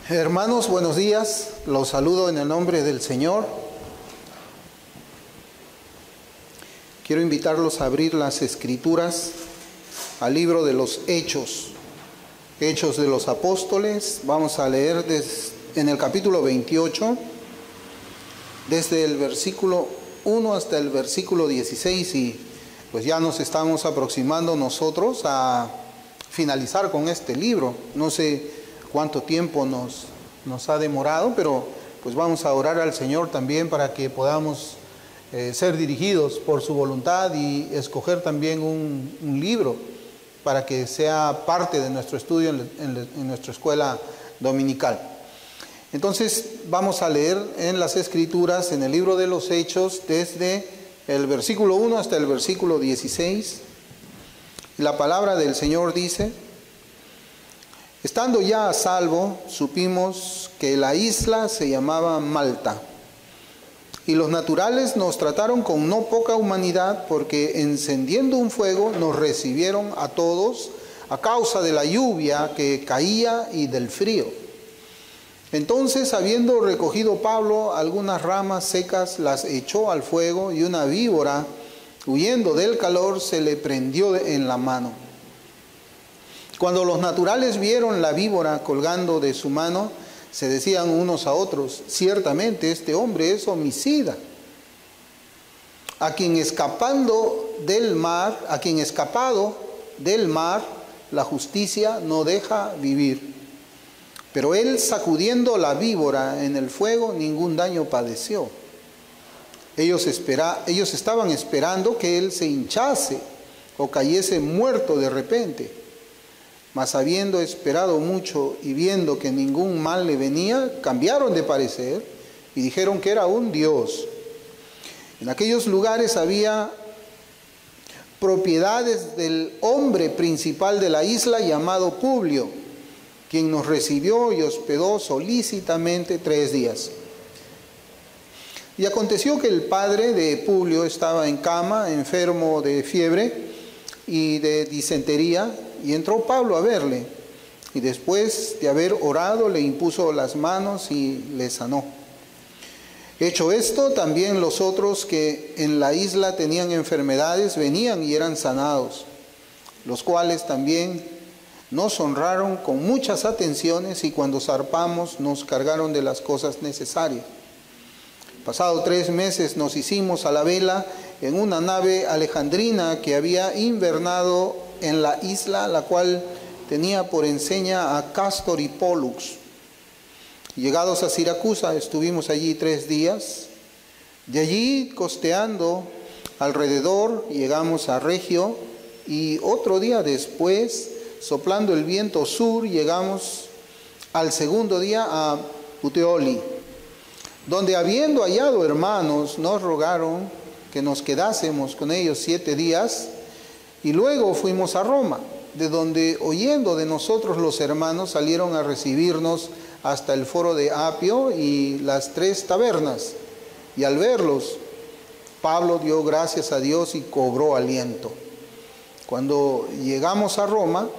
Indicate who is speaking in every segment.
Speaker 1: Hermanos, buenos días. Los saludo en el nombre del Señor. Quiero invitarlos a abrir las Escrituras al libro de los Hechos. Hechos de los Apóstoles. Vamos a leer en el capítulo 28, desde el versículo 1 hasta el versículo 16. Y pues ya nos estamos aproximando nosotros a finalizar con este libro. No sé cuánto tiempo nos ha demorado, pero pues vamos a orar al Señor también para que podamos ser dirigidos por su voluntad y escoger también un libro para que sea parte de nuestro estudio en nuestra escuela dominical. Entonces vamos a leer en las Escrituras, en el libro de los Hechos, desde el versículo 1 hasta el versículo 16. La palabra del Señor dice: estando ya a salvo, supimos que la isla se llamaba Malta. Y los naturales nos trataron con no poca humanidad, porque encendiendo un fuego nos recibieron a todos a causa de la lluvia que caía y del frío. Entonces, habiendo recogido Pablo algunas ramas secas, las echó al fuego, y una víbora, huyendo del calor, se le prendió en la mano. Cuando los naturales vieron la víbora colgando de su mano, se decían unos a otros: ciertamente este hombre es homicida, a quien escapado del mar, la justicia no deja vivir. Pero él, sacudiendo la víbora en el fuego, ningún daño padeció. Ellos estaban esperando que él se hinchase o cayese muerto de repente. Mas habiendo esperado mucho y viendo que ningún mal le venía, cambiaron de parecer y dijeron que era un dios. En aquellos lugares había propiedades del hombre principal de la isla, llamado Publio, quien nos recibió y hospedó solícitamente 3 días. Y aconteció que el padre de Publio estaba en cama, enfermo de fiebre y de disentería, y entró Pablo a verle, y después de haber orado le impuso las manos y le sanó. Hecho esto, también los otros que en la isla tenían enfermedades venían y eran sanados, los cuales también nos honraron con muchas atenciones, y cuando zarpamos nos cargaron de las cosas necesarias. Pasado 3 meses nos hicimos a la vela en una nave alejandrina que había invernado en la isla, la cual tenía por enseña a Cástor y Pólux. Llegados a Siracusa, estuvimos allí 3 días. De allí, costeando alrededor, llegamos a Regio, y otro día después, soplando el viento sur, llegamos al segundo día a Puteoli, donde, habiendo hallado hermanos, nos rogaron que nos quedásemos con ellos 7 días, y luego fuimos a Roma, de donde, oyendo de nosotros los hermanos, salieron a recibirnos hasta el foro de Apio y las 3 tabernas. Y al verlos, Pablo dio gracias a Dios y cobró aliento. Cuando llegamos a Roma,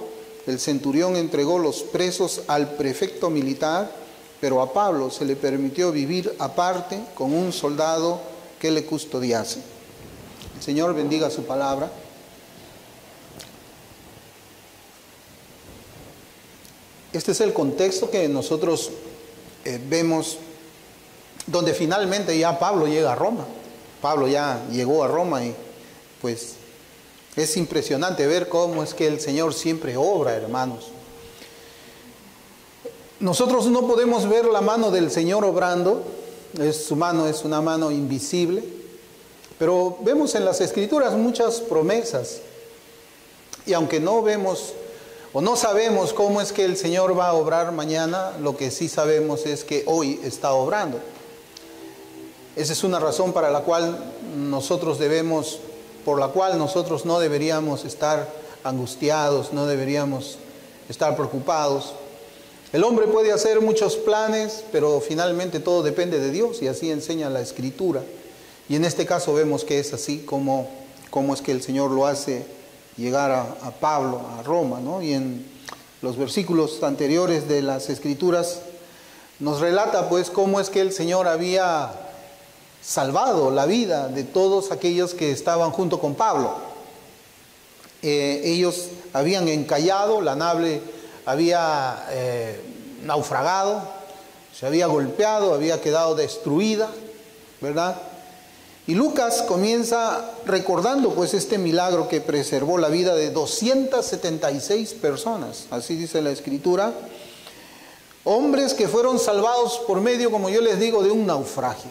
Speaker 1: el centurión entregó los presos al prefecto militar, pero a Pablo se le permitió vivir aparte con un soldado que le custodiase. El Señor bendiga su palabra. Este es el contexto que nosotros vemos, donde finalmente ya Pablo llega a Roma. Pablo ya llegó a Roma, y pues es impresionante ver cómo es que el Señor siempre obra, hermanos. Nosotros no podemos ver la mano del Señor obrando, su mano es una mano invisible, pero vemos en las Escrituras muchas promesas, y aunque no vemos o no sabemos cómo es que el Señor va a obrar mañana, lo que sí sabemos es que hoy está obrando. Esa es una razón por la cual nosotros no deberíamos estar angustiados, no deberíamos estar preocupados. El hombre puede hacer muchos planes, pero finalmente todo depende de Dios, y así enseña la Escritura. Y en este caso vemos que es así como es que el Señor lo hace llegar a Pablo, a Roma, ¿no? Y en los versículos anteriores de las Escrituras nos relata pues cómo es que el Señor había salvado la vida de todos aquellos que estaban junto con Pablo. Ellos habían encallado, la nave había naufragado, se había golpeado, había quedado destruida, ¿verdad? Y Lucas comienza recordando pues este milagro que preservó la vida de 276 personas, así dice la Escritura, hombres que fueron salvados por medio, como yo les digo, de un naufragio,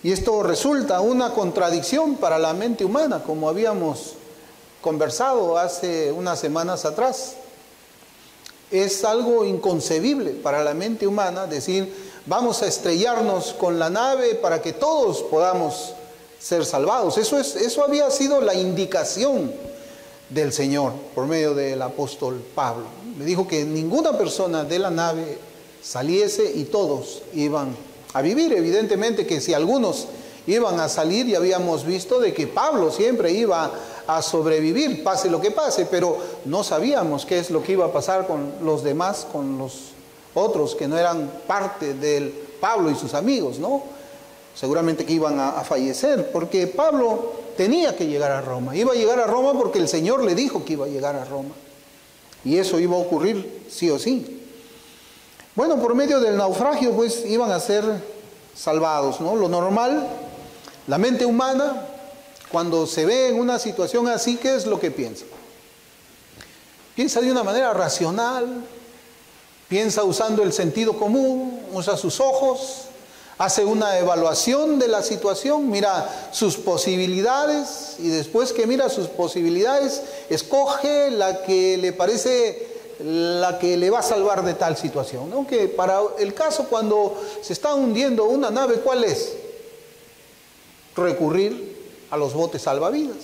Speaker 1: Y esto resulta una contradicción para la mente humana, como habíamos conversado hace unas semanas atrás. Es algo inconcebible para la mente humana decir, vamos a estrellarnos con la nave para que todos podamos ser salvados. Eso había sido la indicación del Señor por medio del apóstol Pablo. Le dijo que ninguna persona de la nave saliese y todos iban a vivir. Evidentemente que si algunos iban a salir, ya habíamos visto de que Pablo siempre iba a sobrevivir, pase lo que pase, pero no sabíamos qué es lo que iba a pasar con los demás, con los otros que no eran parte del Pablo y sus amigos, ¿no? Seguramente que iban a fallecer, porque Pablo tenía que llegar a Roma. Iba a llegar a Roma porque el Señor le dijo que iba a llegar a Roma. Y eso iba a ocurrir sí o sí. Bueno, por medio del naufragio, pues, iban a ser salvados, ¿no? Lo normal, la mente humana, cuando se ve en una situación así, ¿qué es lo que piensa? Piensa de una manera racional, piensa usando el sentido común, usa sus ojos, hace una evaluación de la situación, mira sus posibilidades y después que mira sus posibilidades, escoge la que le parece la que le va a salvar de tal situación, ¿no? Que para el caso cuando se está hundiendo una nave, ¿cuál es? Recurrir a los botes salvavidas,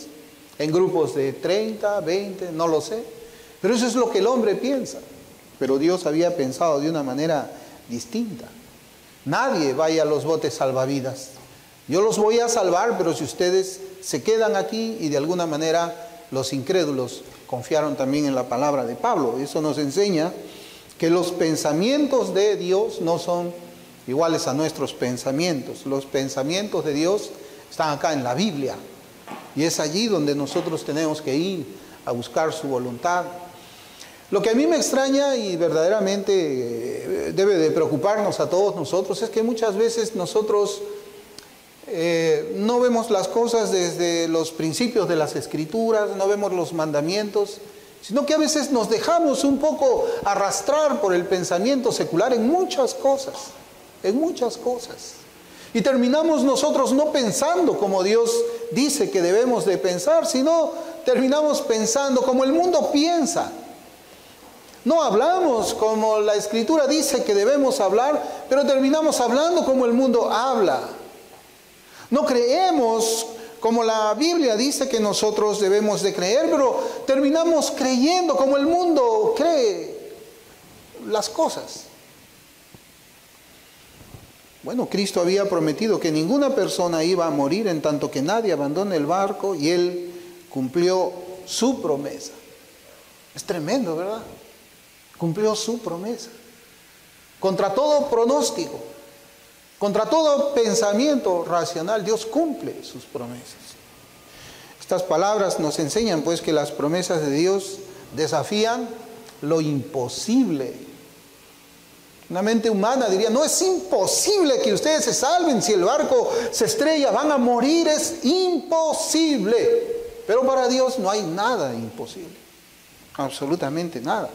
Speaker 1: en grupos de 30, 20, no lo sé, pero eso es lo que el hombre piensa. Pero Dios había pensado de una manera distinta. Nadie vaya a los botes salvavidas. Yo los voy a salvar, pero si ustedes se quedan aquí y de alguna manera los incrédulos confiaron también en la palabra de Pablo. Eso nos enseña que los pensamientos de Dios no son iguales a nuestros pensamientos. Los pensamientos de Dios están acá en la Biblia. Y es allí donde nosotros tenemos que ir a buscar su voluntad. Lo que a mí me extraña y verdaderamente debe de preocuparnos a todos nosotros es que muchas veces nosotros no vemos las cosas desde los principios de las Escrituras, no vemos los mandamientos, sino que a veces nos dejamos un poco arrastrar por el pensamiento secular en muchas cosas, Y terminamos nosotros no pensando como Dios dice que debemos de pensar, sino terminamos pensando como el mundo piensa. No hablamos como la Escritura dice que debemos hablar, pero terminamos hablando como el mundo habla. No creemos como la Biblia dice que nosotros debemos de creer, pero terminamos creyendo como el mundo cree las cosas. Bueno, Cristo había prometido que ninguna persona iba a morir en tanto que nadie abandone el barco y Él cumplió su promesa. Es tremendo, ¿verdad? Cumplió su promesa. Contra todo pronóstico, contra todo pensamiento racional, Dios cumple sus promesas. Estas palabras nos enseñan pues que las promesas de Dios desafían lo imposible. Una mente humana diría, no, es imposible que ustedes se salven, si el barco se estrella van a morir, es imposible. Pero para Dios no hay nada imposible, absolutamente nada.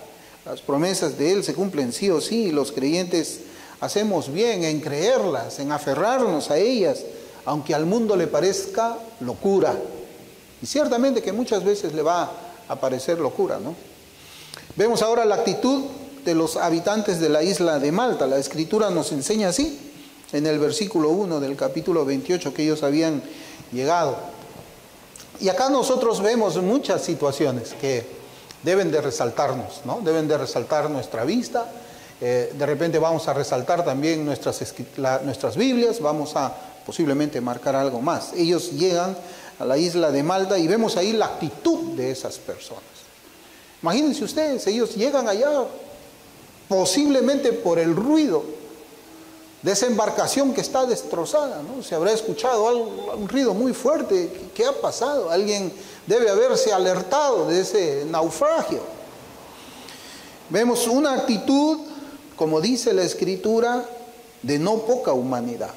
Speaker 1: Las promesas de Él se cumplen sí o sí, y los creyentes hacemos bien en creerlas, en aferrarnos a ellas, aunque al mundo le parezca locura. Y ciertamente que muchas veces le va a parecer locura, ¿no? Vemos ahora la actitud de los habitantes de la isla de Malta. La Escritura nos enseña así, en el versículo 1 del capítulo 28, que ellos habían llegado. Y acá nosotros vemos muchas situaciones que deben de resaltarnos, ¿no? Deben de resaltar nuestra vista. De repente vamos a resaltar también nuestras Biblias, vamos a posiblemente marcar algo más. Ellos llegan a la isla de Malta y vemos ahí la actitud de esas personas. Imagínense ustedes, ellos llegan allá posiblemente por el ruido de esa embarcación que está destrozada, ¿no? Se habrá escuchado un ruido muy fuerte. ¿Qué ha pasado? Alguien debe haberse alertado de ese naufragio. Vemos una actitud, como dice la Escritura, de no poca humanidad.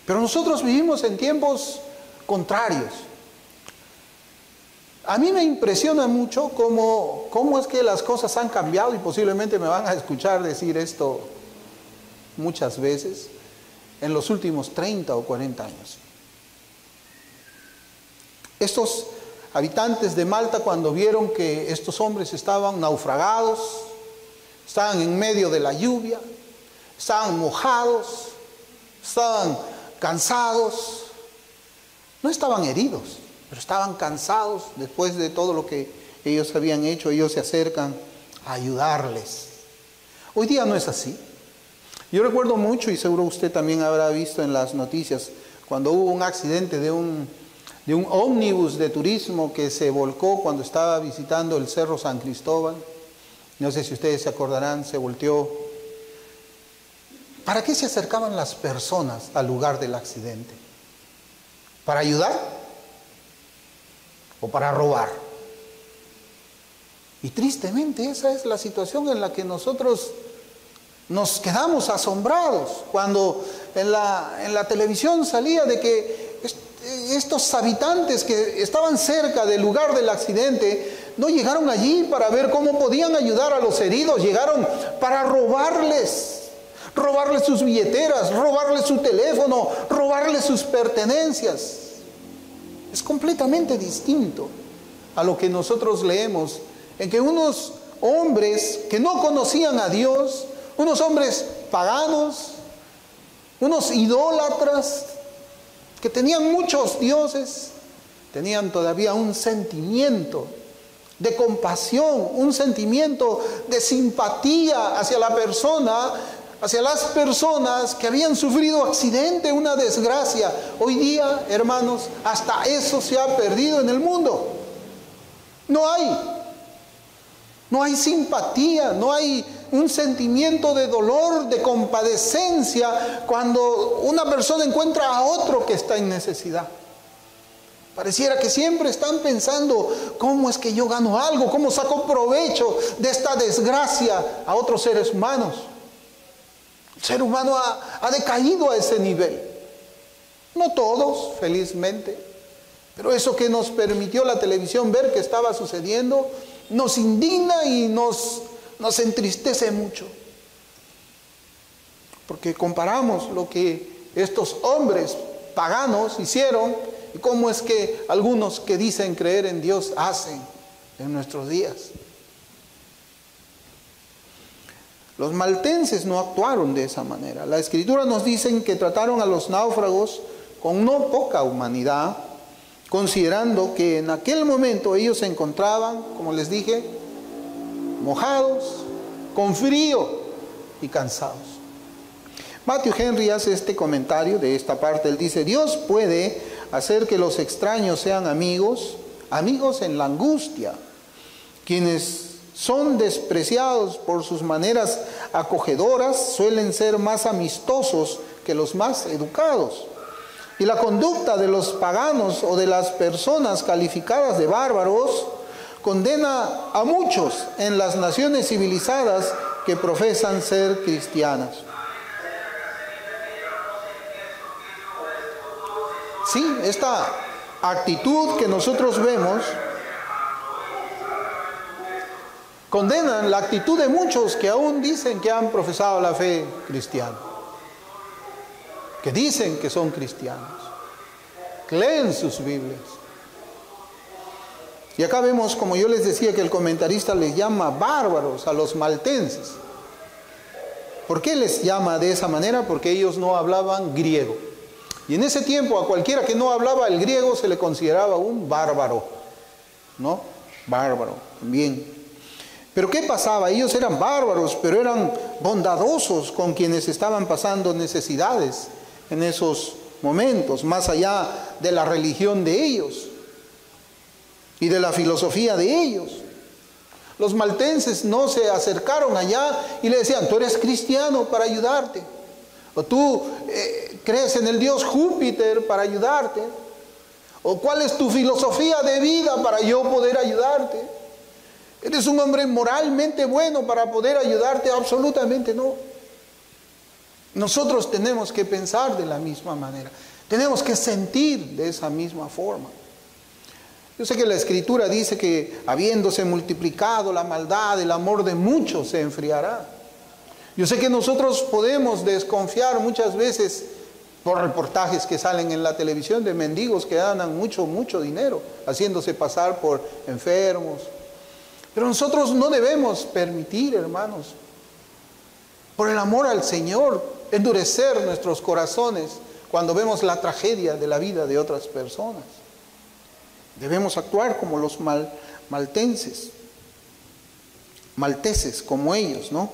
Speaker 1: Pero nosotros vivimos en tiempos contrarios. A mí me impresiona mucho cómo es que las cosas han cambiado, y posiblemente me van a escuchar decir esto muchas veces, en los últimos 30 o 40 años. Estos habitantes de Malta, cuando vieron que estos hombres estaban naufragados, estaban en medio de la lluvia, estaban mojados, estaban cansados, no estaban heridos, pero estaban cansados después de todo lo que ellos habían hecho. Ellos se acercan a ayudarles. Hoy día no es así. Yo recuerdo mucho, y seguro usted también habrá visto en las noticias, cuando hubo un accidente de un ómnibus de turismo que se volcó cuando estaba visitando el Cerro San Cristóbal. No sé si ustedes se acordarán, se volteó. ¿Para qué se acercaban las personas al lugar del accidente? ¿Para ayudar? ¿O para robar? Y tristemente esa es la situación en la que nosotros nos quedamos asombrados cuando en la televisión salía de que estos habitantes que estaban cerca del lugar del accidente no llegaron allí para ver cómo podían ayudar a los heridos, llegaron para robarles sus billeteras, robarles su teléfono, robarles sus pertenencias. Es completamente distinto a lo que nosotros leemos, en que unos hombres que no conocían a Dios, unos hombres paganos, unos idólatras, que tenían muchos dioses, tenían todavía un sentimiento de compasión, un sentimiento de simpatía hacia la persona, hacia las personas que habían sufrido accidente, una desgracia. Hoy día, hermanos, hasta eso se ha perdido en el mundo. No hay simpatía, no hay un sentimiento de dolor, de compadecencia cuando una persona encuentra a otro que está en necesidad. Pareciera que siempre están pensando, ¿cómo es que yo gano algo? ¿Cómo saco provecho de esta desgracia a otros seres humanos? El ser humano ha decaído a ese nivel. No todos, felizmente, pero eso que nos permitió la televisión ver que estaba sucediendo, nos indigna y nos entristece mucho. Porque comparamos lo que estos hombres paganos hicieron y cómo es que algunos que dicen creer en Dios hacen en nuestros días. Los maltenses no actuaron de esa manera. La Escritura nos dice que trataron a los náufragos con no poca humanidad, considerando que en aquel momento ellos se encontraban, como les dije, mojados, con frío y cansados. Matthew Henry hace este comentario de esta parte. Él dice: Dios puede hacer que los extraños sean amigos en la angustia. Quienes son despreciados por sus maneras acogedoras suelen ser más amistosos que los más educados. Y la conducta de los paganos o de las personas calificadas de bárbaros condena a muchos en las naciones civilizadas que profesan ser cristianas. Sí, esta actitud que nosotros vemos condenan la actitud de muchos que aún dicen que han profesado la fe cristiana, que dicen que son cristianos, que leen sus Biblias. Y acá vemos, como yo les decía, que el comentarista les llama bárbaros a los maltenses. ¿Por qué les llama de esa manera? Porque ellos no hablaban griego. Y en ese tiempo a cualquiera que no hablaba el griego se le consideraba un bárbaro, ¿no? Bárbaro, bien. Pero ¿qué pasaba? Ellos eran bárbaros, pero eran bondadosos con quienes estaban pasando necesidades en esos momentos, más allá de la religión de ellos y de la filosofía de ellos. Los maltenses no se acercaron allá y le decían, tú eres cristiano para ayudarte. O tú crees en el dios Júpiter para ayudarte. O cuál es tu filosofía de vida para yo poder ayudarte. ¿Eres un hombre moralmente bueno para poder ayudarte? Absolutamente no. Nosotros tenemos que pensar de la misma manera. Tenemos que sentir de esa misma forma. Yo sé que la Escritura dice que habiéndose multiplicado la maldad, el amor de muchos se enfriará. Yo sé que nosotros podemos desconfiar muchas veces por reportajes que salen en la televisión de mendigos que ganan mucho dinero, haciéndose pasar por enfermos. Pero nosotros no debemos permitir, hermanos, por el amor al Señor, endurecer nuestros corazones cuando vemos la tragedia de la vida de otras personas. Debemos actuar como los malteses como ellos, ¿no?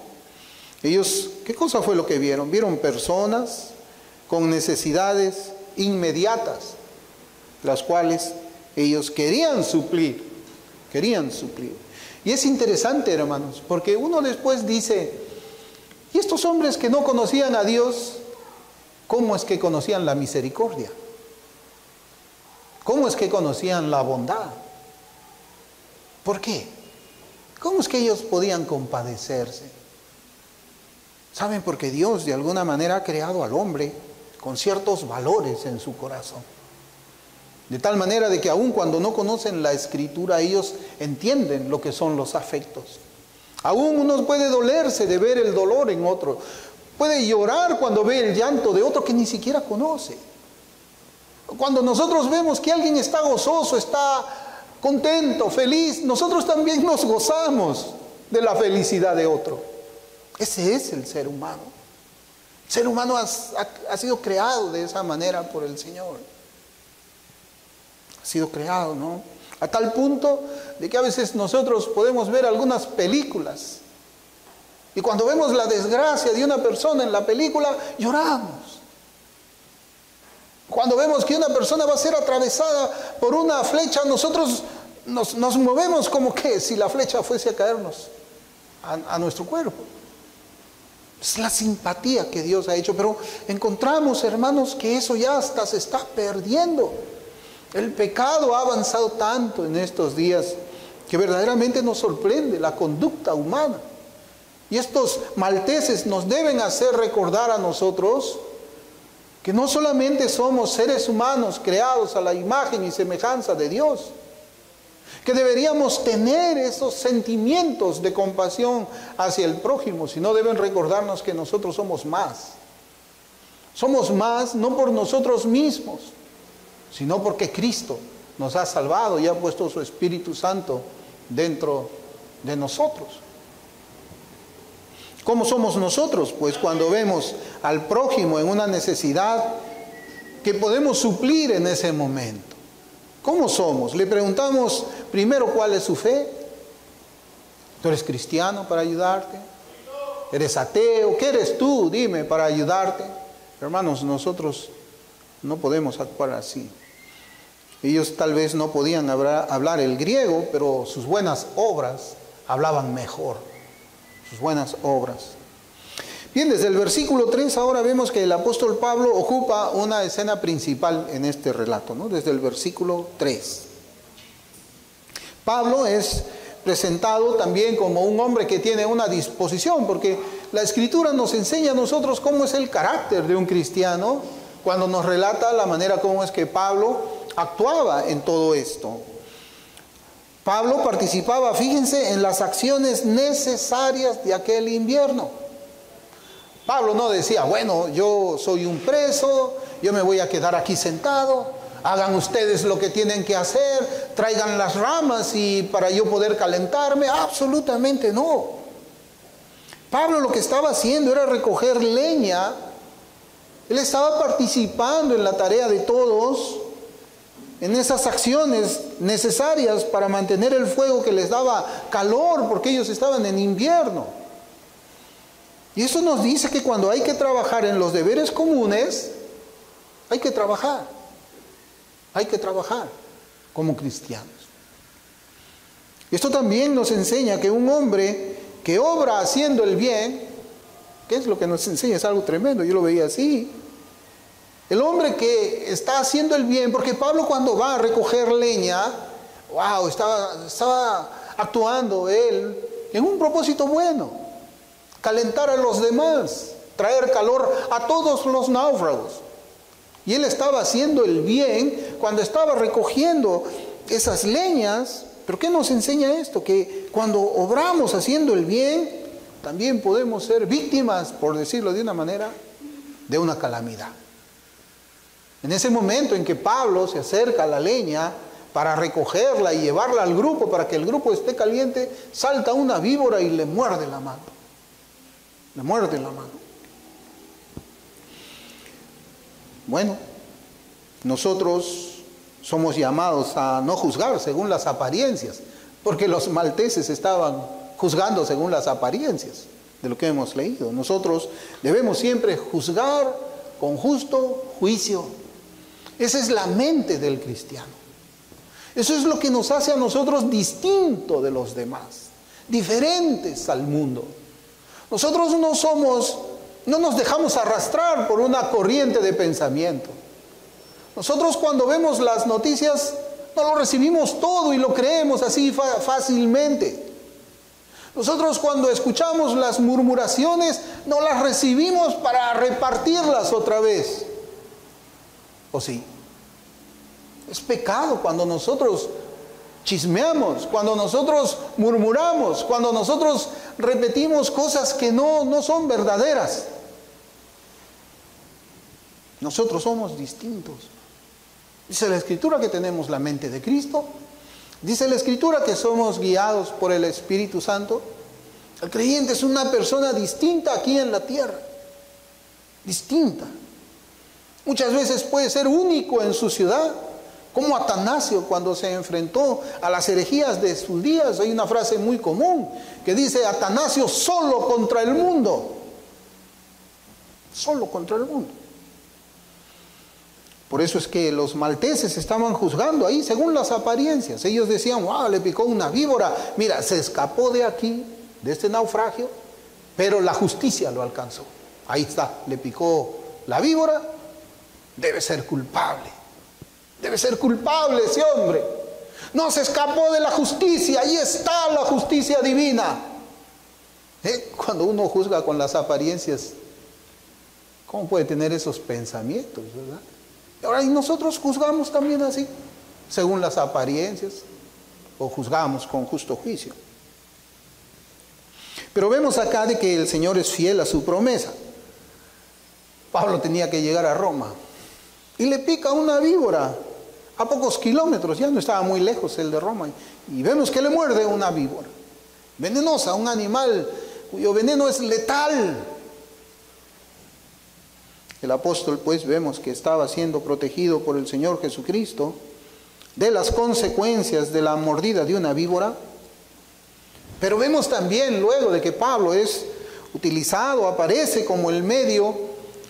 Speaker 1: Ellos, ¿qué cosa fue lo que vieron? Vieron personas con necesidades inmediatas, las cuales ellos querían suplir. Y es interesante, hermanos, porque uno después dice, ¿y estos hombres que no conocían a Dios, cómo es que conocían la misericordia? ¿Cómo es que conocían la bondad? ¿Por qué? ¿Cómo es que ellos podían compadecerse? ¿Saben? Porque Dios de alguna manera ha creado al hombre con ciertos valores en su corazón. De tal manera de que aun cuando no conocen la Escritura, ellos entienden lo que son los afectos. Aún uno puede dolerse de ver el dolor en otro. Puede llorar cuando ve el llanto de otro que ni siquiera conoce. Cuando nosotros vemos que alguien está gozoso, está contento, feliz, nosotros también nos gozamos de la felicidad de otro. Ese es el ser humano. El ser humano ha sido creado de esa manera por el Señor. Ha sido creado, ¿no? A tal punto de que a veces nosotros podemos ver algunas películas y cuando vemos la desgracia de una persona en la película, lloramos. Cuando vemos que una persona va a ser atravesada por una flecha, nosotros nos movemos como que si la flecha fuese a caernos a nuestro cuerpo. Es la simpatía que Dios ha hecho, pero encontramos, hermanos, que eso ya hasta se está perdiendo. El pecado ha avanzado tanto en estos días que verdaderamente nos sorprende la conducta humana. Y estos malteses nos deben hacer recordar a nosotros que no solamente somos seres humanos creados a la imagen y semejanza de Dios, que deberíamos tener esos sentimientos de compasión hacia el prójimo, sino deben recordarnos que nosotros somos más. Somos más no por nosotros mismos, sino porque Cristo nos ha salvado y ha puesto su Espíritu Santo dentro de nosotros. ¿Cómo somos nosotros? Pues cuando vemos al prójimo en una necesidad que podemos suplir en ese momento. ¿Cómo somos? Le preguntamos primero cuál es su fe. ¿Tú eres cristiano para ayudarte? ¿Eres ateo? ¿Qué eres tú? Dime, para ayudarte. Hermanos, nosotros no podemos actuar así. Ellos tal vez no podían hablar el griego, pero sus buenas obras hablaban mejor. Sus buenas obras. Bien, desde el versículo 3 ahora vemos que el apóstol Pablo ocupa una escena principal en este relato, ¿no? Desde el versículo 3. Pablo es presentado también como un hombre que tiene una disposición, porque la Escritura nos enseña a nosotros cómo es el carácter de un cristiano cuando nos relata la manera como es que Pablo actuaba en todo esto. Pablo participaba, fíjense, en las acciones necesarias de aquel invierno. Pablo no decía, bueno, yo soy un preso, yo me voy a quedar aquí sentado, hagan ustedes lo que tienen que hacer, traigan las ramas y para yo poder calentarme. Absolutamente no. Pablo lo que estaba haciendo era recoger leña. Él estaba participando en la tarea de todos, en esas acciones necesarias para mantener el fuego que les daba calor, porque ellos estaban en invierno. Y eso nos dice que cuando hay que trabajar en los deberes comunes, hay que trabajar como cristianos. Esto también nos enseña que un hombre que obra haciendo el bien, ¿qué es lo que nos enseña? Es algo tremendo, yo lo veía así. El hombre que está haciendo el bien, porque Pablo cuando va a recoger leña, wow, estaba actuando él en un propósito bueno, calentar a los demás, traer calor a todos los náufragos. Y él estaba haciendo el bien cuando estaba recogiendo esas leñas. ¿Pero qué nos enseña esto? Que cuando obramos haciendo el bien, también podemos ser víctimas, por decirlo de una manera, de una calamidad. En ese momento en que Pablo se acerca a la leña para recogerla y llevarla al grupo, para que el grupo esté caliente, salta una víbora y le muerde la mano. Le muerde la mano. Bueno, nosotros somos llamados a no juzgar según las apariencias, porque los malteses estaban juzgando según las apariencias de lo que hemos leído. Nosotros debemos siempre juzgar con justo juicio. Esa es la mente del cristiano. Eso es lo que nos hace a nosotros distintos de los demás, diferentes al mundo. Nosotros no nos dejamos arrastrar por una corriente de pensamiento. Nosotros cuando vemos las noticias no lo recibimos todo y lo creemos así fácilmente. Nosotros cuando escuchamos las murmuraciones no las recibimos para repartirlas otra vez. ¿O sí? Es pecado cuando nosotros chismeamos, cuando nosotros murmuramos, cuando nosotros repetimos cosas que no son verdaderas. Nosotros somos distintos. Dice la Escritura que tenemos la mente de Cristo. Dice la Escritura que somos guiados por el Espíritu Santo. El creyente es una persona distinta aquí en la tierra. Distinta. Muchas veces puede ser único en su ciudad. Como Atanasio cuando se enfrentó a las herejías de sus días. Hay una frase muy común que dice: Atanasio solo contra el mundo. Solo contra el mundo. Por eso es que los malteses estaban juzgando ahí según las apariencias. Ellos decían: wow, le picó una víbora. Mira, se escapó de aquí, de este naufragio, pero la justicia lo alcanzó. Ahí está, le picó la víbora, debe ser culpable. Debe ser culpable ese hombre. No se escapó de la justicia, ahí está la justicia divina. Cuando uno juzga con las apariencias, ¿cómo puede tener esos pensamientos, verdad? Ahora, y nosotros juzgamos también así, según las apariencias, o juzgamos con justo juicio. Pero vemos acá de que el Señor es fiel a su promesa. Pablo tenía que llegar a Roma y le pica una víbora a pocos kilómetros, ya no estaba muy lejos el de Roma, y vemos que le muerde una víbora venenosa, un animal cuyo veneno es letal. El apóstol pues vemos que estaba siendo protegido por el Señor Jesucristo de las consecuencias de la mordida de una víbora. Pero vemos también luego de que Pablo es utilizado, aparece como el medio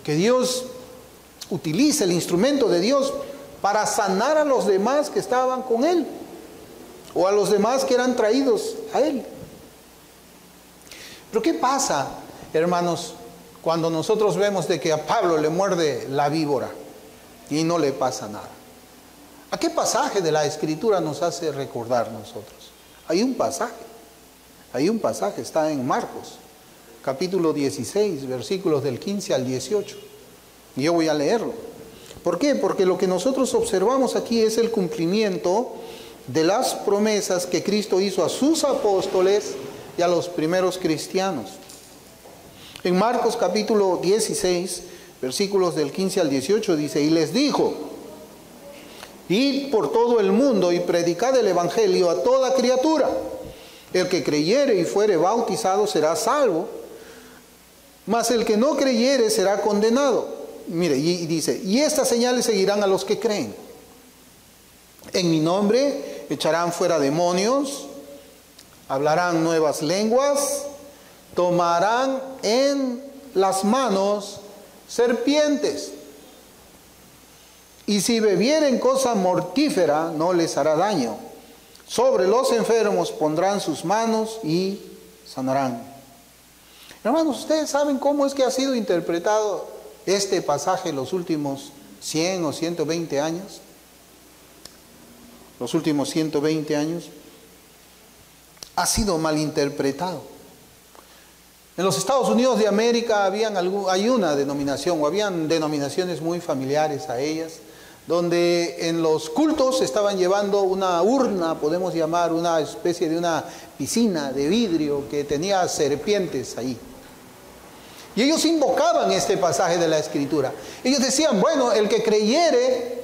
Speaker 1: que Dios utiliza, el instrumento de Dios para sanar a los demás que estaban con él, o a los demás que eran traídos a él. Pero ¿qué pasa, hermanos, cuando nosotros vemos de que a Pablo le muerde la víbora y no le pasa nada? ¿A qué pasaje de la Escritura nos hace recordar nosotros? Hay un pasaje, está en Marcos, capítulo 16, versículos del 15 al 18. Y yo voy a leerlo. ¿Por qué? Porque lo que nosotros observamos aquí es el cumplimiento de las promesas que Cristo hizo a sus apóstoles y a los primeros cristianos. En Marcos capítulo 16, versículos del 15 al 18 dice: y les dijo: id por todo el mundo y predicad el evangelio a toda criatura. El que creyere y fuere bautizado será salvo, mas el que no creyere será condenado. Mire, y dice: y estas señales seguirán a los que creen. En mi nombre echarán fuera demonios, hablarán nuevas lenguas, tomarán en las manos serpientes, y si bebieren cosa mortífera no les hará daño. Sobre los enfermos pondrán sus manos y sanarán. Hermanos, ¿ustedes saben cómo es que ha sido interpretado este pasaje los últimos 100 o 120 años? Los últimos 120 años ha sido malinterpretado. En los Estados Unidos de América hay una denominación, o habían denominaciones muy familiares a ellas, donde en los cultos estaban llevando una urna, podemos llamar una especie de una piscina de vidrio que tenía serpientes ahí. Y ellos invocaban este pasaje de la Escritura. Ellos decían, bueno, el que creyere,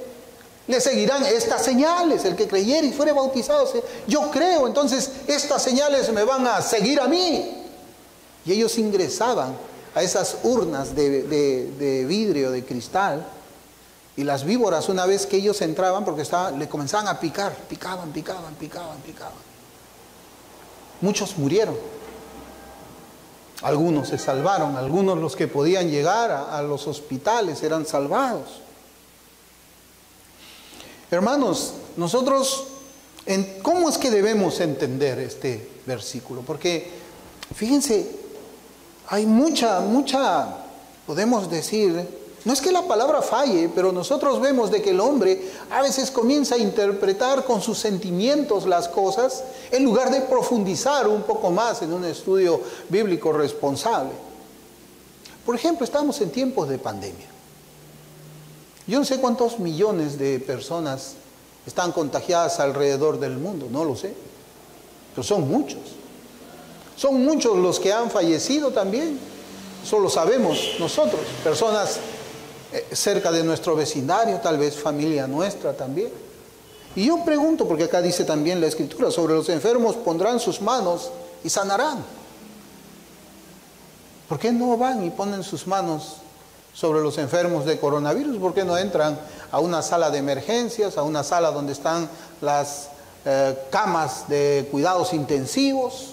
Speaker 1: le seguirán estas señales. El que creyere y fuere bautizado, yo creo, entonces estas señales me van a seguir a mí. Y ellos ingresaban a esas urnas de vidrio, de cristal, y las víboras, una vez que ellos entraban, porque le comenzaban a picar, picaban. Muchos murieron. Algunos se salvaron, algunos los que podían llegar a los hospitales eran salvados. Hermanos, nosotros, ¿cómo es que debemos entender este versículo? Porque, fíjense, hay mucha, podemos decir, no es que la palabra falle, pero nosotros vemos de que el hombre a veces comienza a interpretar con sus sentimientos las cosas en lugar de profundizar un poco más en un estudio bíblico responsable. Por ejemplo, estamos en tiempos de pandemia. Yo no sé cuántos millones de personas están contagiadas alrededor del mundo, no lo sé, pero son muchos. Son muchos los que han fallecido también, eso lo sabemos nosotros, personas cerca de nuestro vecindario, tal vez familia nuestra también. Y yo pregunto, porque acá dice también la Escritura, sobre los enfermos pondrán sus manos y sanarán. ¿Por qué no van y ponen sus manos sobre los enfermos de coronavirus? ¿Por qué no entran a una sala de emergencias, a una sala donde están las camas de cuidados intensivos?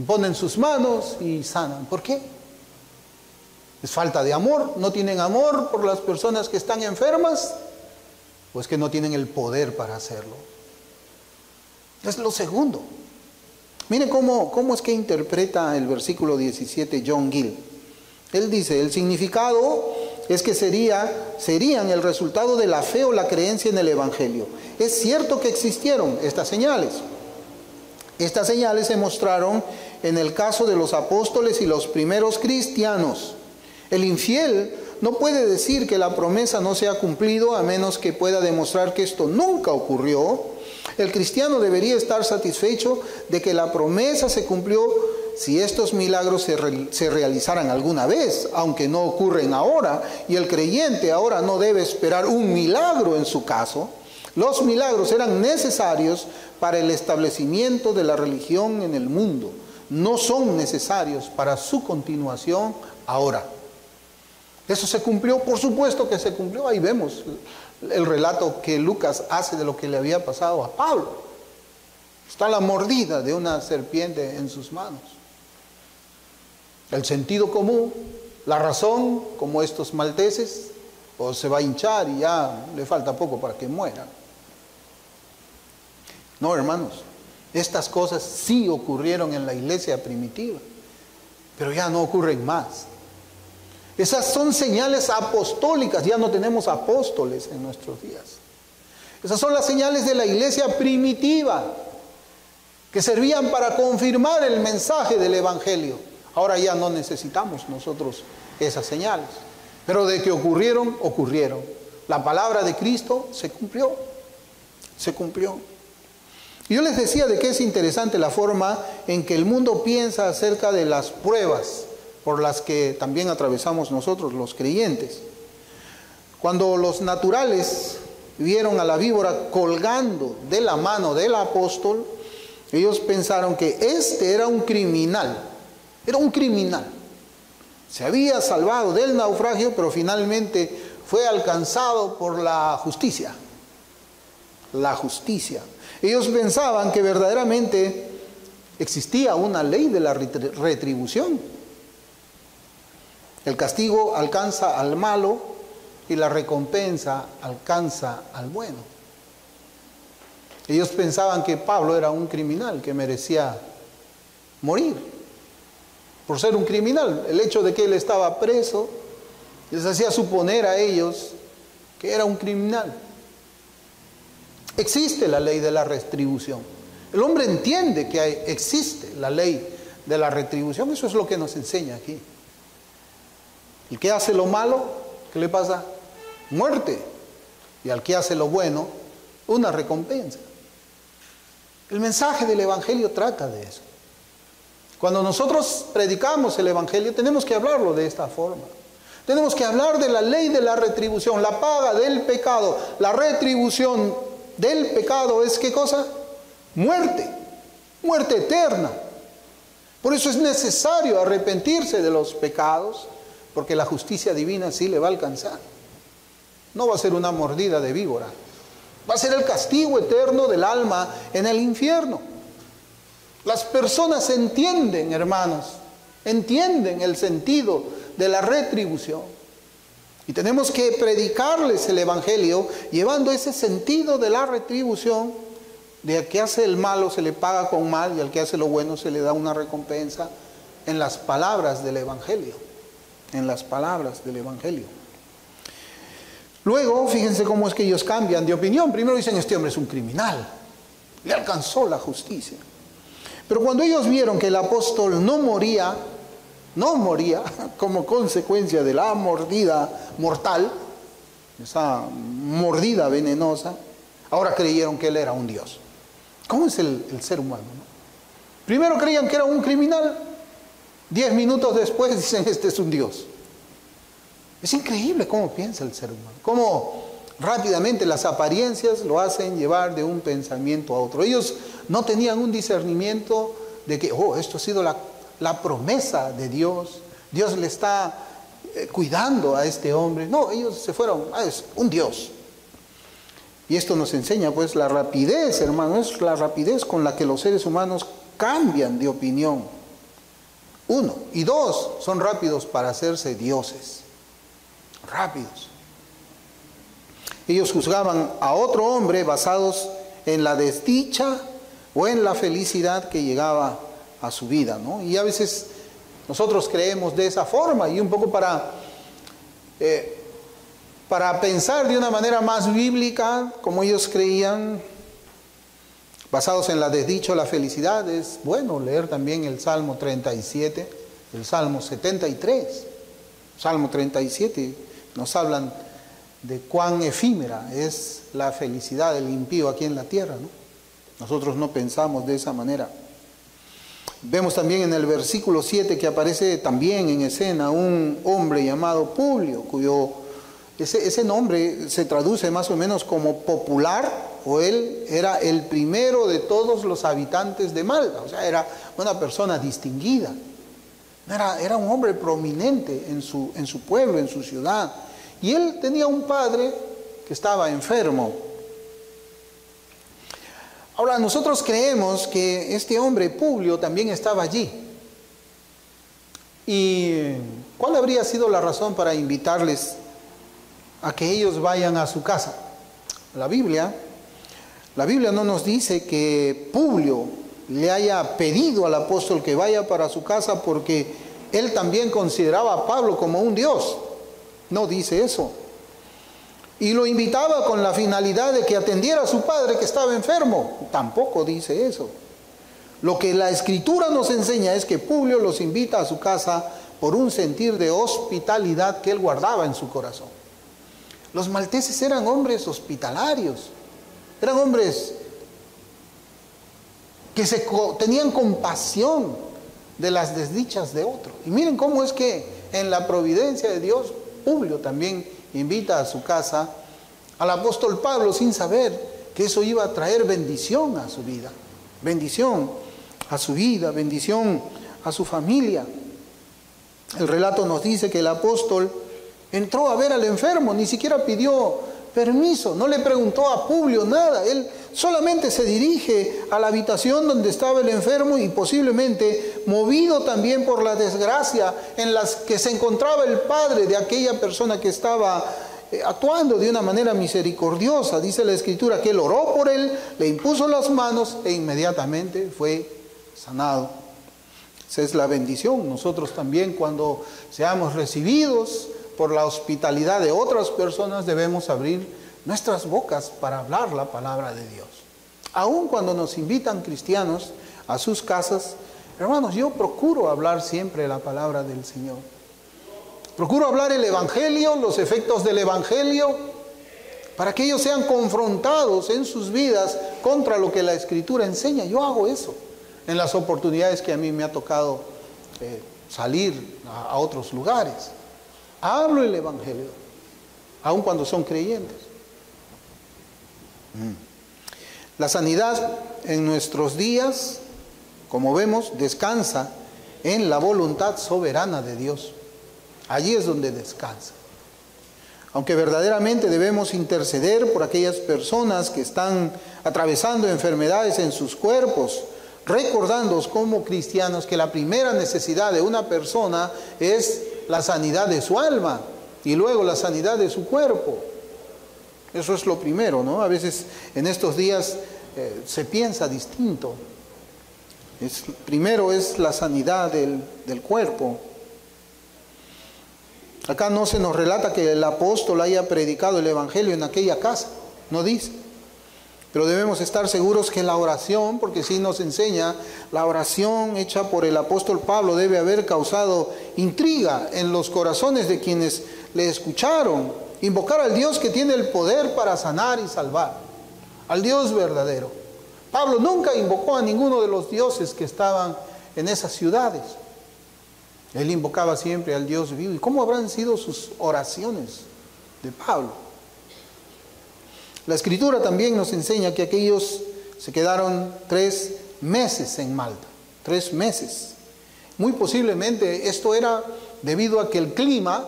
Speaker 1: Ponen sus manos y sanan. ¿Por qué? ¿Es falta de amor? ¿No tienen amor por las personas que están enfermas? ¿O es que no tienen el poder para hacerlo? Es lo segundo. Miren cómo es que interpreta el versículo 17 John Gill. Él dice, el significado es que serían el resultado de la fe o la creencia en el Evangelio. Es cierto que existieron estas señales. Estas señales se mostraron en el caso de los apóstoles y los primeros cristianos. El infiel no puede decir que la promesa no se ha cumplido a menos que pueda demostrar que esto nunca ocurrió. El cristiano debería estar satisfecho de que la promesa se cumplió si estos milagros se realizaran alguna vez, aunque no ocurren ahora, y el creyente ahora no debe esperar un milagro en su caso. Los milagros eran necesarios para el establecimiento de la religión en el mundo. No son necesarios para su continuación ahora. ¿Eso se cumplió? Por supuesto que se cumplió. Ahí vemos el relato que Lucas hace de lo que le había pasado a Pablo. Está la mordida de una serpiente en sus manos. El sentido común, la razón, como estos malteses, o se va a hinchar y ya le falta poco para que muera. No, hermanos, estas cosas sí ocurrieron en la iglesia primitiva, pero ya no ocurren más. Esas son señales apostólicas, ya no tenemos apóstoles en nuestros días. Esas son las señales de la iglesia primitiva, que servían para confirmar el mensaje del Evangelio. Ahora ya no necesitamos nosotros esas señales, pero de que ocurrieron, ocurrieron. La palabra de Cristo se cumplió, se cumplió. Y yo les decía de que es interesante la forma en que el mundo piensa acerca de las pruebas por las que también atravesamos nosotros los creyentes. Cuando los naturales vieron a la víbora colgando de la mano del apóstol, ellos pensaron que este era un criminal, se había salvado del naufragio, pero finalmente fue alcanzado por la justicia. Ellos pensaban que verdaderamente existía una ley de la retribución. El castigo alcanza al malo y la recompensa alcanza al bueno. Ellos pensaban que Pablo era un criminal que merecía morir por ser un criminal. El hecho de que él estaba preso les hacía suponer a ellos que era un criminal. Existe la ley de la retribución. El hombre entiende que existe la ley de la retribución. Eso es lo que nos enseña aquí. El que hace lo malo, ¿qué le pasa? Muerte. Y al que hace lo bueno, una recompensa. El mensaje del Evangelio trata de eso. Cuando nosotros predicamos el Evangelio, tenemos que hablarlo de esta forma. Tenemos que hablar de la ley de la retribución, la paga del pecado. La retribución del pecado es ¿qué cosa? Muerte, muerte eterna. Por eso es necesario arrepentirse de los pecados, porque la justicia divina sí le va a alcanzar. No va a ser una mordida de víbora, va a ser el castigo eterno del alma en el infierno. Las personas entienden, hermanos, entienden el sentido de la retribución. Y tenemos que predicarles el Evangelio llevando ese sentido de la retribución, de al que hace el malo se le paga con mal y al que hace lo bueno se le da una recompensa, en las palabras del Evangelio. En las palabras del Evangelio. Luego, fíjense cómo es que ellos cambian de opinión. Primero dicen, este hombre es un criminal, le alcanzó la justicia. Pero cuando ellos vieron que el apóstol no moría como consecuencia de la mordida mortal, esa mordida venenosa, ahora creyeron que él era un Dios. ¿Cómo es el ser humano, no? Primero creían que era un criminal, 10 minutos después dicen, este es un Dios. Es increíble cómo piensa el ser humano, cómo rápidamente las apariencias lo hacen llevar de un pensamiento a otro. Ellos no tenían un discernimiento de que, esto ha sido la promesa de Dios. Dios le está cuidando a este hombre. No, ellos se fueron, es un Dios. Y esto nos enseña pues la rapidez, hermano, es la rapidez con la que los seres humanos cambian de opinión. 1. Y 2, son rápidos para hacerse dioses. Rápidos. Ellos juzgaban a otro hombre basados en la desdicha o en la felicidad que llegaba a su vida, ¿no? Y a veces nosotros creemos de esa forma, y un poco para pensar de una manera más bíblica, como ellos creían, basados en la desdicha o la felicidad, es bueno leer también el Salmo 37, el Salmo 73. Salmo 37 nos hablan de cuán efímera es la felicidad del impío aquí en la tierra, ¿no? Nosotros no pensamos de esa manera. Vemos también en el versículo 7 que aparece también en escena un hombre llamado Publio, cuyo ese nombre se traduce más o menos como popular, o él era el primero de todos los habitantes de Malta, o sea, era una persona distinguida, era un hombre prominente en su pueblo, en su ciudad, y él tenía un padre que estaba enfermo. Ahora, nosotros creemos que este hombre Publio también estaba allí. ¿Y cuál habría sido la razón para invitarles a que ellos vayan a su casa? La Biblia no nos dice que Publio le haya pedido al apóstol que vaya para su casa porque él también consideraba a Pablo como un Dios. No dice eso. Y lo invitaba con la finalidad de que atendiera a su padre que estaba enfermo. Tampoco dice eso. Lo que la Escritura nos enseña es que Publio los invita a su casa por un sentir de hospitalidad que él guardaba en su corazón. Los malteses eran hombres hospitalarios, eran hombres que tenían compasión de las desdichas de otro. Y miren cómo es que en la providencia de Dios, Publio también invita a su casa al apóstol Pablo sin saber que eso iba a traer bendición a su vida, bendición a su vida, bendición a su familia. El relato nos dice que el apóstol entró a ver al enfermo, ni siquiera pidió permiso, no le preguntó a Publio nada, él solamente se dirige a la habitación donde estaba el enfermo y posiblemente movido también por la desgracia en la que se encontraba el padre de aquella persona que estaba actuando de una manera misericordiosa. Dice la Escritura que él oró por él, le impuso las manos e inmediatamente fue sanado. Esa es la bendición. Nosotros también, cuando seamos recibidos por la hospitalidad de otras personas, debemos abrir nuestras bocas para hablar la palabra de Dios. Aun cuando nos invitan cristianos a sus casas, hermanos, yo procuro hablar siempre la palabra del Señor. Procuro hablar el Evangelio, los efectos del Evangelio, para que ellos sean confrontados en sus vidas contra lo que la Escritura enseña. Yo hago eso en las oportunidades que a mí me ha tocado salir a otros lugares. Hablo el Evangelio, aun cuando son creyentes. La sanidad en nuestros días, como vemos, descansa en la voluntad soberana de Dios. Allí es donde descansa. Aunque verdaderamente debemos interceder por aquellas personas que están atravesando enfermedades en sus cuerpos, recordándonos como cristianos que la primera necesidad de una persona es la sanidad de su alma y luego la sanidad de su cuerpo. Eso es lo primero, ¿no? A veces en estos días se piensa distinto. Primero es la sanidad del cuerpo. Acá no se nos relata que el apóstol haya predicado el Evangelio en aquella casa, no dice. Pero debemos estar seguros que la oración, porque sí nos enseña, la oración hecha por el apóstol Pablo debe haber causado intriga en los corazones de quienes le escucharon. Invocar al Dios que tiene el poder para sanar y salvar, al Dios verdadero. Pablo nunca invocó a ninguno de los dioses que estaban en esas ciudades. Él invocaba siempre al Dios vivo. ¿Y cómo habrán sido sus oraciones de Pablo? La Escritura también nos enseña que aquellos se quedaron 3 meses en Malta. 3 meses. Muy posiblemente esto era debido a que el clima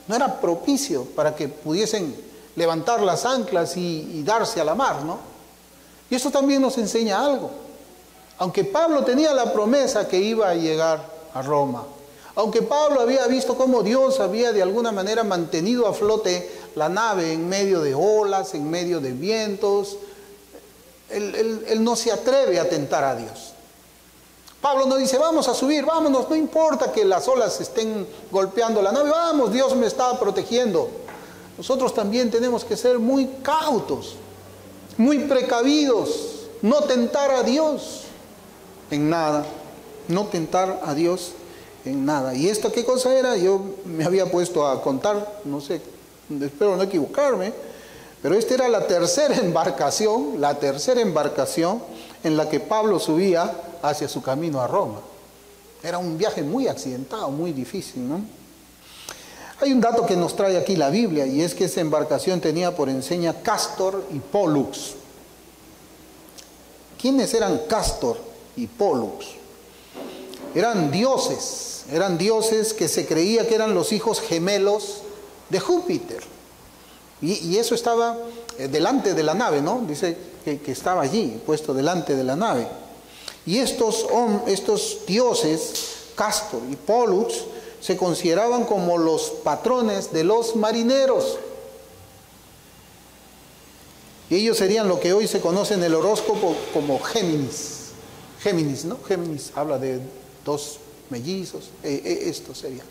Speaker 1: no era propicio para que pudiesen levantar las anclas y darse a la mar, ¿no? Y esto también nos enseña algo. Aunque Pablo tenía la promesa que iba a llegar a Roma, aunque Pablo había visto cómo Dios había de alguna manera mantenido a flote la nave en medio de olas, en medio de vientos, él no se atreve a tentar a Dios. Pablo no dice, vamos a subir, vámonos, no importa que las olas estén golpeando la nave, vamos, Dios me está protegiendo. Nosotros también tenemos que ser muy cautos, muy precavidos, no tentar a Dios en nada, no tentar a Dios en nada. ¿Y esto qué cosa era? Yo me había puesto a contar, no sé, espero no equivocarme, pero esta era la tercera embarcación en la que Pablo subía hacia su camino a Roma. Era un viaje muy accidentado, muy difícil, ¿no? Hay un dato que nos trae aquí la Biblia, y es que esa embarcación tenía por enseña Cástor y Pólux. ¿Quiénes eran Cástor y Pólux? Eran dioses que se creía que eran los hijos gemelos de Júpiter. Y eso estaba delante de la nave, ¿no? Dice que estaba allí, puesto delante de la nave. Y estos dioses, Cástor y Pólux, se consideraban como los patrones de los marineros. Y ellos serían lo que hoy se conoce en el horóscopo como Géminis. Géminis, ¿no? Géminis habla de 2 mellizos. Esto sería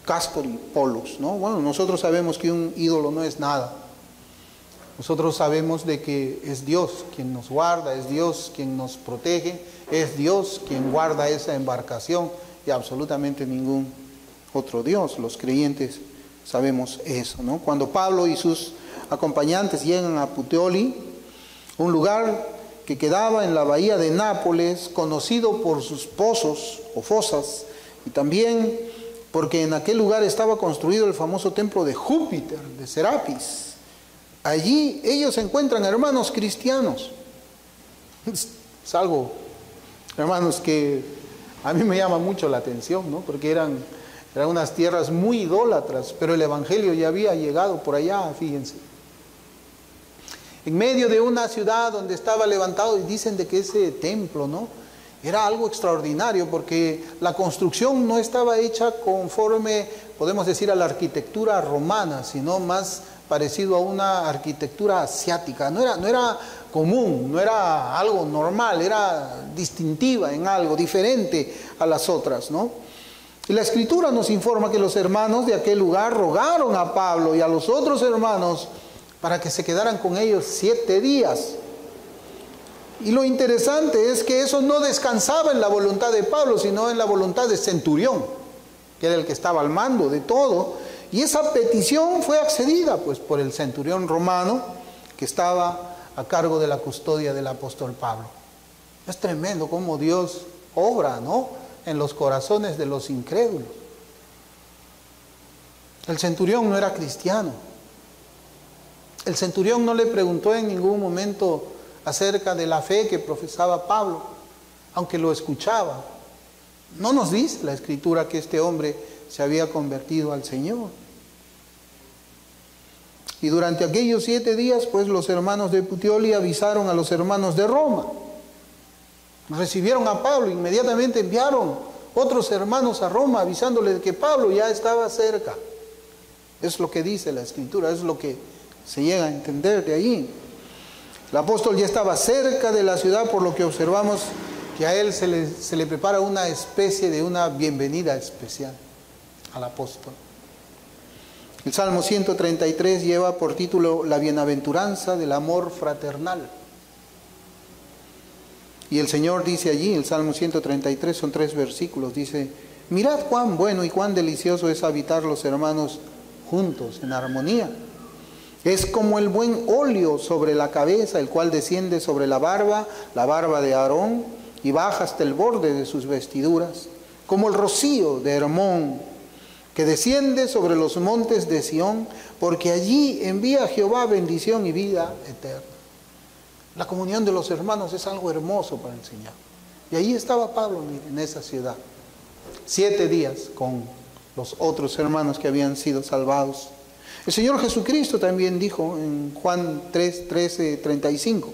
Speaker 1: Cástor y Pólux, ¿no? Bueno, nosotros sabemos que un ídolo no es nada. Nosotros sabemos de que es Dios quien nos guarda, es Dios quien nos protege, es Dios quien guarda esa embarcación y absolutamente ningún otro Dios. Los creyentes sabemos eso, ¿no? Cuando Pablo y sus acompañantes llegan a Puteoli, un lugar que quedaba en la bahía de Nápoles, conocido por sus pozos o fosas, y también porque en aquel lugar estaba construido el famoso templo de Júpiter, de Serapis. Allí ellos encuentran hermanos cristianos. Es algo, hermanos, que a mí me llama mucho la atención, ¿no? Porque eran unas tierras muy idólatras, pero el Evangelio ya había llegado por allá, fíjense. En medio de una ciudad donde estaba levantado, y dicen de que ese templo, ¿no? Era algo extraordinario porque la construcción no estaba hecha conforme, podemos decir, a la arquitectura romana, sino más parecido a una arquitectura asiática. No era común, no era algo normal, era distintiva en algo, diferente a las otras, ¿no? Y la Escritura nos informa que los hermanos de aquel lugar rogaron a Pablo y a los otros hermanos para que se quedaran con ellos 7 días. Y lo interesante es que eso no descansaba en la voluntad de Pablo, sino en la voluntad de Centurión, que era el que estaba al mando de todo. Y esa petición fue accedida pues por el centurión romano que estaba a cargo de la custodia del apóstol Pablo. Es tremendo cómo Dios obra, ¿no?, en los corazones de los incrédulos. El centurión no era cristiano. El centurión no le preguntó en ningún momento acerca de la fe que profesaba Pablo, aunque lo escuchaba. No nos dice la Escritura que este hombre se había convertido al Señor. Y durante aquellos 7 días, pues los hermanos de Puteoli avisaron a los hermanos de Roma. Recibieron a Pablo, inmediatamente enviaron otros hermanos a Roma avisándole de que Pablo ya estaba cerca. Es lo que dice la Escritura, es lo que se llega a entender de ahí. El apóstol ya estaba cerca de la ciudad, por lo que observamos que a él se le prepara una especie de una bienvenida especial al apóstol. El Salmo 133 lleva por título La bienaventuranza del amor fraternal. Y el Señor dice allí, el Salmo 133, son 3 versículos, dice: mirad cuán bueno y cuán delicioso es habitar los hermanos juntos en armonía. Es como el buen óleo sobre la cabeza, el cual desciende sobre la barba de Aarón, y baja hasta el borde de sus vestiduras, como el rocío de Hermón, que desciende sobre los montes de Sión, porque allí envía Jehová bendición y vida eterna. La comunión de los hermanos es algo hermoso para el Señor. Y ahí estaba Pablo, en esa ciudad, 7 días con los otros hermanos que habían sido salvados. El Señor Jesucristo también dijo en Juan 3:35,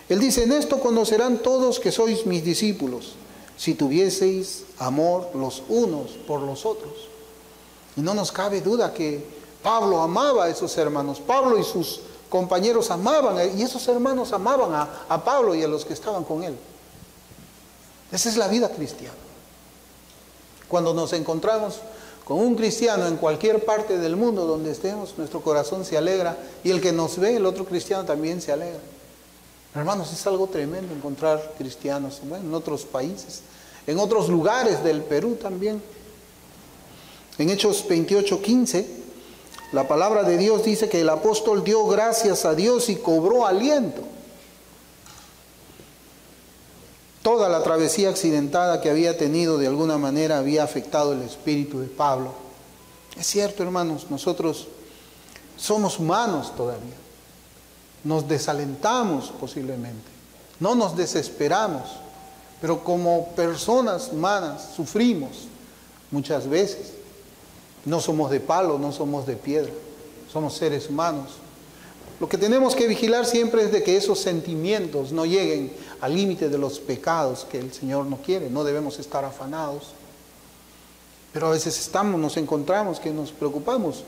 Speaker 1: Él dice: en esto conocerán todos que sois mis discípulos, si tuvieseis amor los unos por los otros. Y no nos cabe duda que Pablo amaba a esos hermanos. Pablo y sus compañeros amaban, y esos hermanos amaban a Pablo y a los que estaban con él. Esa es la vida cristiana. Cuando nos encontramos con un cristiano en cualquier parte del mundo donde estemos, nuestro corazón se alegra, y el que nos ve, el otro cristiano, también se alegra. Hermanos, es algo tremendo encontrar cristianos, bueno, en otros países, en otros lugares del Perú también. En Hechos 28:15, la palabra de Dios dice que el apóstol dio gracias a Dios y cobró aliento. Toda la travesía accidentada que había tenido de alguna manera había afectado el espíritu de Pablo. Es cierto, hermanos, nosotros somos humanos todavía. Nos desalentamos posiblemente, no nos desesperamos, pero como personas humanas sufrimos muchas veces. No somos de palo, no somos de piedra, somos seres humanos. Lo que tenemos que vigilar siempre es de que esos sentimientos no lleguen al límite de los pecados que el Señor no quiere. No debemos estar afanados. Pero a veces nos encontramos que nos preocupamos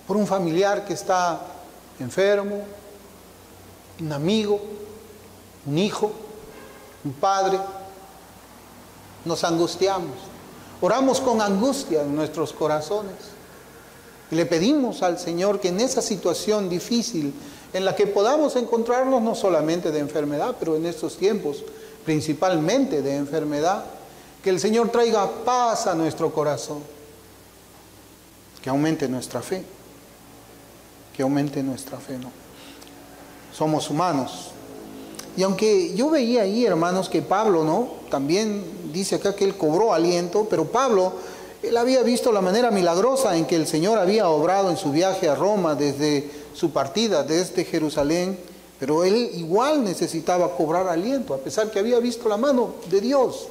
Speaker 1: por un familiar que está enfermo, un amigo, un hijo, un padre. Nos angustiamos. Oramos con angustia en nuestros corazones. Y le pedimos al Señor que en esa situación difícil en la que podamos encontrarnos, no solamente de enfermedad, pero en estos tiempos principalmente de enfermedad, que el Señor traiga paz a nuestro corazón, que aumente nuestra fe, ¿no? Somos humanos. Y aunque yo veía ahí, hermanos, que Pablo, ¿no?, también dice acá que él cobró aliento, pero Pablo, él había visto la manera milagrosa en que el Señor había obrado en su viaje a Roma desde su partida, desde Jerusalén, pero él igual necesitaba cobrar aliento, a pesar que había visto la mano de Dios.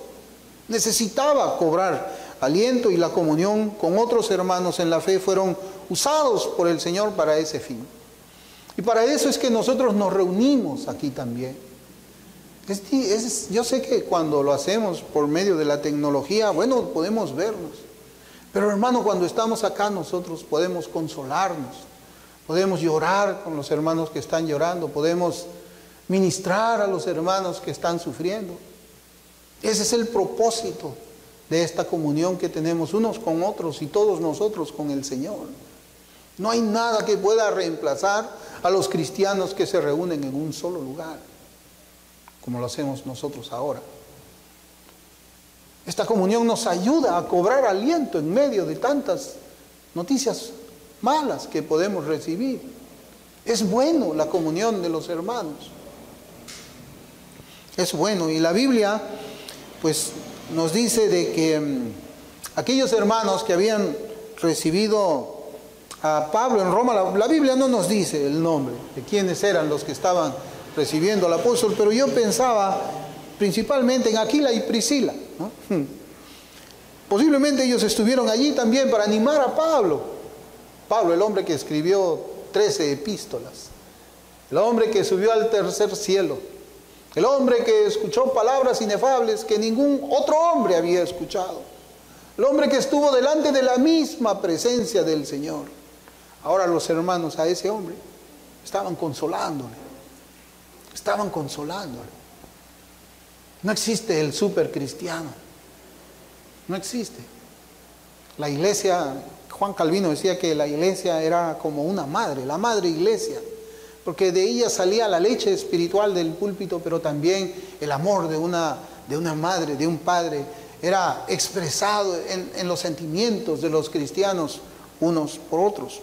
Speaker 1: Necesitaba cobrar aliento, y la comunión con otros hermanos en la fe fueron usados por el Señor para ese fin. Y para eso es que nosotros nos reunimos aquí también. Yo sé que cuando lo hacemos por medio de la tecnología, bueno, podemos vernos. Pero hermano, cuando estamos acá nosotros podemos consolarnos, podemos llorar con los hermanos que están llorando, podemos ministrar a los hermanos que están sufriendo. Ese es el propósito de esta comunión que tenemos unos con otros y todos nosotros con el Señor. No hay nada que pueda reemplazar a los cristianos que se reúnen en un solo lugar, como lo hacemos nosotros ahora. Esta comunión nos ayuda a cobrar aliento en medio de tantas noticias malas que podemos recibir. Es bueno la comunión de los hermanos. Es bueno. Y la Biblia, pues, nos dice de que aquellos hermanos que habían recibido a Pablo en Roma, la Biblia no nos dice el nombre de quiénes eran los que estaban recibiendo al apóstol, pero yo pensaba principalmente en Aquila y Priscila, ¿no? Posiblemente ellos estuvieron allí también para animar a Pablo. Pablo, el hombre que escribió 13 epístolas, el hombre que subió al tercer cielo, el hombre que escuchó palabras inefables que ningún otro hombre había escuchado, el hombre que estuvo delante de la misma presencia del Señor. Ahora los hermanos a ese hombre estaban consolándole. Estaban consolándole. No existe el supercristiano. No existe. La iglesia, Juan Calvino decía que la iglesia era como una madre, la madre iglesia, porque de ella salía la leche espiritual del púlpito, pero también el amor de una madre, de un padre, era expresado en los sentimientos de los cristianos unos por otros.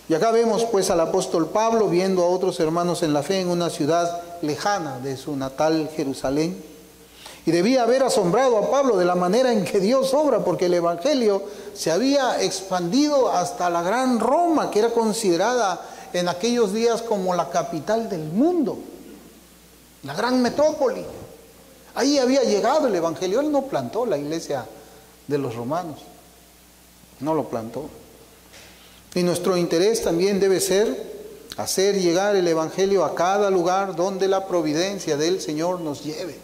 Speaker 1: Y acá vemos pues al apóstol Pablo viendo a otros hermanos en la fe en una ciudad lejana de su natal Jerusalén. Y debía haber asombrado a Pablo de la manera en que Dios obra, porque el evangelio se había expandido hasta la gran Roma, que era considerada en aquellos días como la capital del mundo, la gran metrópoli. Ahí había llegado el evangelio. Él no plantó la iglesia de los romanos, no lo plantó. Y nuestro interés también debe ser hacer llegar el evangelio a cada lugar donde la providencia del Señor nos lleve.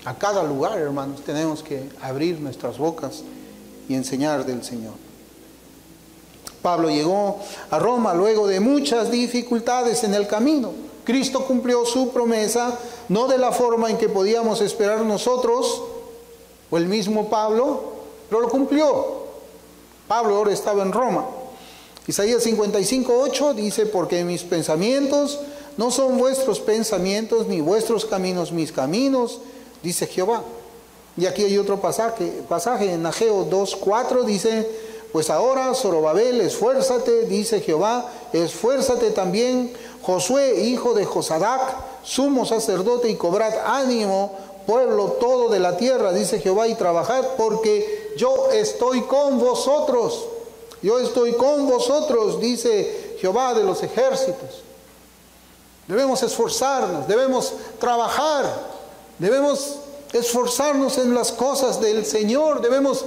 Speaker 1: A cada lugar, hermanos, tenemos que abrir nuestras bocas y enseñar del Señor. Pablo llegó a Roma luego de muchas dificultades en el camino. Cristo cumplió su promesa, no de la forma en que podíamos esperar nosotros, o el mismo Pablo, pero lo cumplió. Pablo ahora estaba en Roma. Isaías 55:8 dice, porque mis pensamientos no son vuestros pensamientos, ni vuestros caminos mis caminos, dice Jehová. Y aquí hay otro pasaje en Ageo 2:4 dice, pues ahora Zorobabel, esfuérzate, dice Jehová, esfuérzate también Josué, hijo de Josadac, sumo sacerdote, y cobrad ánimo, pueblo todo de la tierra, dice Jehová, y trabajad, porque yo estoy con vosotros. Yo estoy con vosotros, dice Jehová de los ejércitos. Debemos esforzarnos, debemos trabajar, debemos esforzarnos en las cosas del Señor, debemos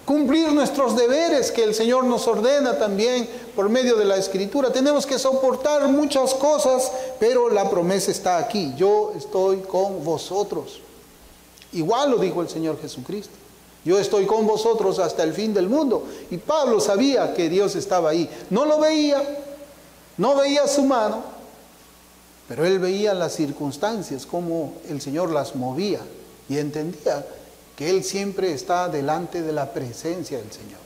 Speaker 1: cumplir nuestros deberes que el Señor nos ordena también por medio de la Escritura. Tenemos que soportar muchas cosas, pero la promesa está aquí. Yo estoy con vosotros. Igual lo dijo el Señor Jesucristo. Yo estoy con vosotros hasta el fin del mundo. Y Pablo sabía que Dios estaba ahí. No lo veía, no veía su mano, pero él veía las circunstancias, cómo el Señor las movía, y entendía que Él siempre está delante de la presencia del Señor.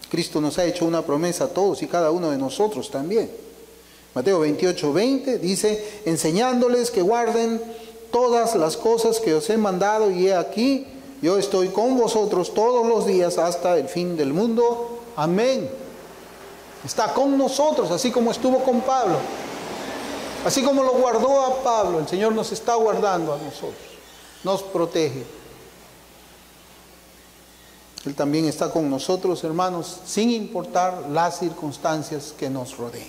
Speaker 1: Cristo nos ha hecho una promesa a todos y cada uno de nosotros también. Mateo 28:20 dice, enseñándoles que guarden todas las cosas que os he mandado, y he aquí, yo estoy con vosotros todos los días hasta el fin del mundo. Amén. Está con nosotros, así como estuvo con Pablo. Así como lo guardó a Pablo, el Señor nos está guardando a nosotros. Nos protege. Él también está con nosotros, hermanos, sin importar las circunstancias que nos rodeen.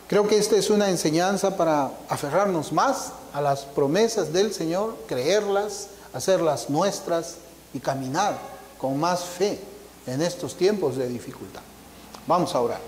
Speaker 1: Creo que esta es una enseñanza para aferrarnos más a las promesas del Señor, creerlas, hacerlas nuestras y caminar con más fe en estos tiempos de dificultad. Vamos a orar.